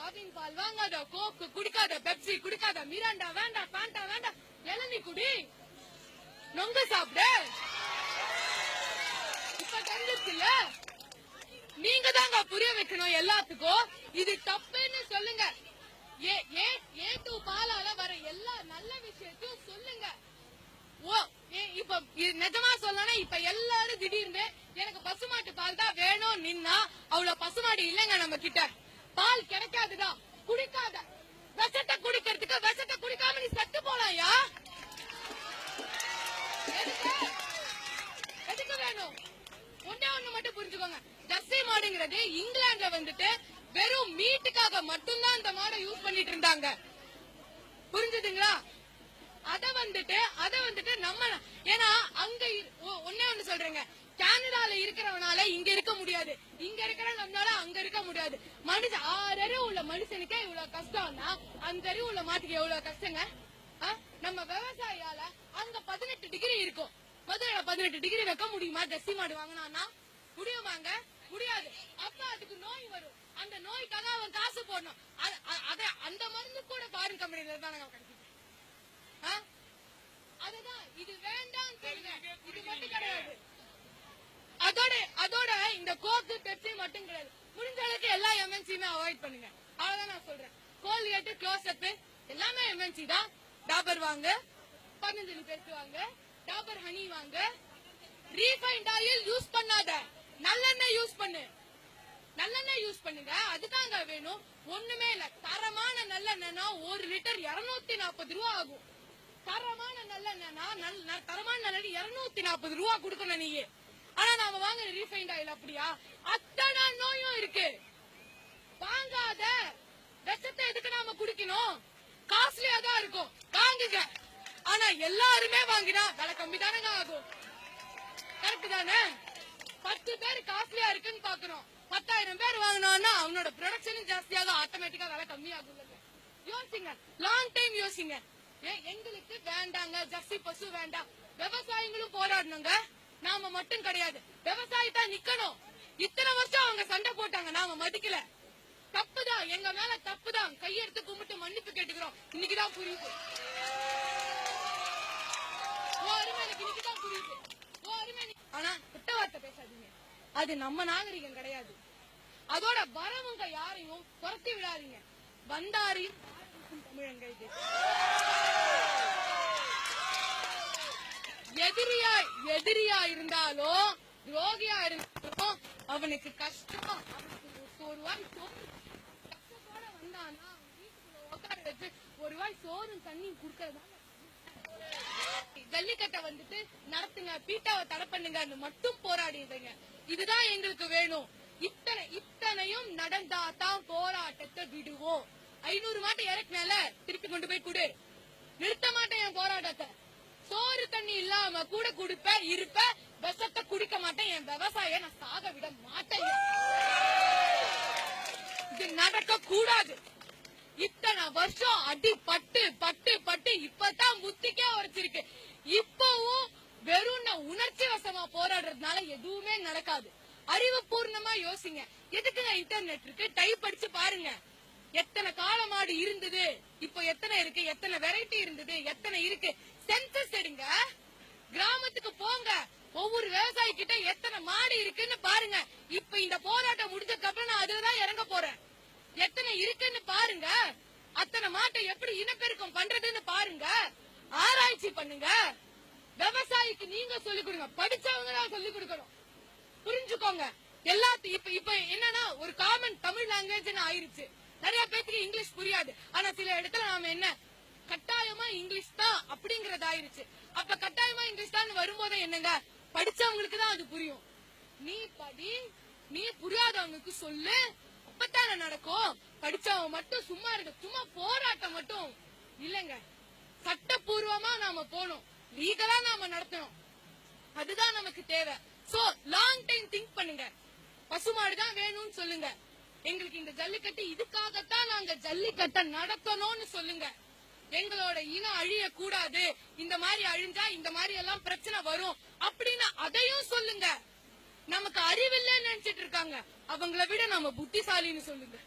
ஆவின் பால் வாங்காத, கோக்கு குடிக்காத, பெப்சி குடிக்காத, மிராண்டா வேண்டாம், பாண்டா வேண்டாம், இளநீ குடி, நொங்கு சாப்பிடு. இப்ப தெரிஞ்சிருச்சுல்ல, நீங்க தாங்க புரிய வைக்கணும் எல்லாத்துக்கும். இது தப்புன்னு சொல்லுங்க. ஏ டு பாலால வர எல்லா நல்ல விஷயத்தையும் சொல்லுங்க. இப்ப நிஜமா சொல்லணும், இப்ப எல்லாரும் திடீர்னு எனக்கு பசுமாட்டு பால் தான் வேணும் நின்னா, அவ்வளவு பசுமாடு இல்லங்க நம்ம கிட்ட. பால் கிடைக்காதுதான், குடிக்காத. விஷத்தை குடிக்கிறதுக்கு விஷத்தை குடிக்காம நீ செத்து போலாம்யா. எதுக்கு வேணும்? ஒண்ணே ஒண்ணு மட்டும் புரிஞ்சுக்கோங்க, ஜெர்சி மாடுங்கிறது இங்கிலாந்துல வந்துட்டு வெறும் மீட்டுக்காக மட்டும்தான் அந்த மாடை யூஸ் பண்ணிட்டு இருந்தாங்க. புரிஞ்சுதுங்களா? அத வந்துட்டு நம்ம, ஏன்னா அங்க ஒன்னே ஒண்ணு சொல்றேங்க, கனடால இருக்கிறவனால இங்க இருக்க முடியாது, இங்க இருக்கிற நம்மளால அங்க இருக்க முடியாது. மனுஷன் 6 அறிவு உள்ள மனுஷனுக்கே இவ்வளவு கஷ்டம்னா 5 அறிவு உள்ள மாட்டுக்கு எவ்வளவு கஷ்டங்க. நம்ம விவசாயியால அங்க 18 டிகிரி இருக்கும், மதுரையில 18 டிகிரி வைக்க முடியுமா? ஜெர்சி மாடு வாங்கினான்னா முடியுமாங்க? முடியாது. அப்ப அதுக்கு நோய் வரும், அந்த நோய்க்காக அவன் காசு போடணும். அந்த மருந்து கூட ஃபாரின் கம்பெனில தான் கிடைக்கும். அதுதான் இது வேண்டாம் சொல்லுங்க, இது மட்டும் கிடையாது. அதோட இந்த கோக்கு பெப்சி மட்டும் கிடையாது, முடிஞ்ச அளவுக்கு எல்லா எம்என்சியுமே அவாய்ட் பண்ணுங்க. அவ்வளவுதான் நான் சொல்றேன். கோல்கேட், க்ளோஸ்அப் எல்லாமே எம்என்சி தான். டாபர் வாங்க, பதஞ்சலி பேஸ்ட் வாங்க, டாபர் ஹனி வாங்க. ரீஃபைண்ட் ஆயில் யூஸ் பண்ணாத, நல்லெண்ணெய் யூஸ் பண்ணு. நல்லெண்ணெய் யூஸ் பண்ணுங்க, அதுதாங்க வேணும். ஒண்ணுமே இல்ல, தரமான நல்லெண்ணெய்னா 1 லிட்டர் 240 ரூபா ஆகும். தரமான நல்லெண்ணெய்னா தரமான நல்லெண்ணெய் 240 ரூபா கொடுக்கணும் நீங்க. ஆனா நாம வாங்குற ரீஃபைண்ட் ஆயில் அப்படியா? அத்தனை நோயும் இருக்கு. வாங்காத. விஷத்தை எதுக்கு நாம குடிக்கணும்? காஸ்ட்லியா தான் இருக்கும், வாங்குங்க. ஆனா எல்லாருமே வாங்கினா விலை கம்மி தானங்க ஆகும். கரெக்ட் தானே? 10 பேர் காஸ்ட்லியா இருக்குன்னு பாக்குறோம், 10,000 பேர் வாங்கினா அவனோட ப்ரொடக்ஷனும் ஜாஸ்தியாக, ஆட்டோமேட்டிக்கா விலை கம்மியாகும். யோசிங்க, லாங் டைம் யோசிங்க. எங்களுக்கு வேண்டாங்க ஜெர்சி பசு வேண்டாம். விவசாயிகளும் போராடணுங்க, நாம மட்டும் கிடையாது. விவசாயி தான் நிக்கணும். இத்தனை வருஷம் அவங்க சண்டை போட்டாங்க, நாம மதிக்கல. தப்புதான், எங்க மேல தப்புதான். கையெடுத்து கும்பிட்டு மன்னிப்பு கேட்டுக்கிறோம். இன்னைக்குதான் புரியுது, இன்னைக்குதான் புரியுது. ஆனா குற்றவார்த்தை பேசாதீங்க, அது நம்ம நாகரிகம் கிடையாது. அதோட வரவங்க யாரையும் துரத்தி விடாதீங்க. வந்தாரையும் தமிழங்க இது. எதிரியா இருந்தாலும் துரோகியா இருந்தாலும் அவனுக்கு கஷ்டம். அவனுக்கு ஒரு வாய் சோறு கஷ்டத்தோட வந்தானா வீட்டுக்குள்ள உட்கார வச்சு ஒரு வாய் சோறும் தண்ணியும் குடுக்கறதால ஜல்லிக்கட்டை வந்துட்டு நடத்துங்க, பீட்டாவை தடை பண்ணுங்க மட்டும் போராடிடுங்க. இதுதான் எங்களுக்கு வேணும். இத்தனையும் நடந்தாதான் போராட்டத்தை விடுவோம். 500 மாட்டை இறக்குனால திருப்பி கொண்டு போய் கொடு. நிறுத்த மாட்டேன் என் போராட்டத்தை. சோறு தண்ணி இல்லாம கூட குடுப்ப இருப்ப, விஷத்தை குடிக்க மாட்டேன். என் விவசாய நான் சாக விட மாட்டேன். இது நடக்க கூடாது. இத்தனை வருஷம் அடி பட்டு பட்டு பட்டு இப்பதான் புத்திக்கே உரைச்சிருக்கு. இப்பவும் வெறும் உணர்ச்சி வசமா போராடுறதுனால எதுவுமே நடக்காது. அறிவுபூர்ணமா யோசிங்க. எதுக்குங்க இன்டர்நெட் இருக்கு? டைப் அடிச்சு பாருங்க. எத்தனை காலமாடு இருந்தது, இப்ப எத்தனை இருக்கு, எத்தனை வெரைட்டி இருந்தது, எத்தனை இருக்கு. சென்சஸ் எடுங்க, கிராமத்துக்கு போங்க, ஒவ்வொரு விவசாயி கிட்ட எத்தனை மாடு இருக்குன்னு பாருங்க. இப்ப இந்த போராட்டம் முடிஞ்சதுக்கு அப்புறம் நான் அதுலதான் இறங்க போறேன். எத்தனை இருக்குன்னு பாருங்க. அத்தனை மாட்டை எப்படி இனப்பெருக்கம் பண்றதுன்னு பாருங்க. ஆராய்ச்சி பண்ணுங்க. விவசாயிக்கு நீங்க சொல்லிக் கொடுங்க, படிச்சவங்க தான் சொல்லிக் கொடுக்கணும். புரிஞ்சுக்கோங்க. எல்லாத்தையும் இப்ப என்னன்னா ஒரு காமன் தமிழ் லாங்குவேஜ் ஆயிருச்சு. நிறைய பேருக்கு இங்கிலீஷ் புரியாது. ஆனா சில இடத்துல நாம என்ன கட்டாயமா இங்கிலீஷ் தான் அப்படிங்கறது ஆயிருச்சு. அப்ப கட்டாயமா இங்கிலீஷ் தான் வரும்போது என்னங்க, படிச்சவங்களுக்கு தான் அது புரியும். நீ படி, நீ புரியாதவங்களுக்கு சொல்லு, அப்பத்தான நடக்கும். படிச்சவங்க மட்டும் சும்மா இருக்க, சும்மா போராட்டம் மட்டும் இல்லங்க. சட்டப்பூர்வமா நாம போனோம், லீகலா நாம நடத்தணும். அதுதான் நமக்கு தேவை. சோ லாங் டைம் திங்க் பண்ணுங்க. பசுமாடுதான் வேணும்னு சொல்லுங்க. எங்களுக்கு இந்த ஜல்லிக்கட்டு இதுக்காகத்தான் நாங்க ஜல்லிக்கட்டை நடத்தணும்னு சொல்லுங்க. எங்களோட இனம் அழிய கூடாது, இந்த மாதிரி அழிஞ்சா இந்த மாதிரி எல்லாம் பிரச்சனை வரும் அப்படின்னு அதையும் சொல்லுங்க. நமக்கு அறிவில்லைன்னு நினைச்சிட்டு இருக்காங்க, அவங்கள விட நம்ம புத்திசாலின்னு சொல்லுங்க.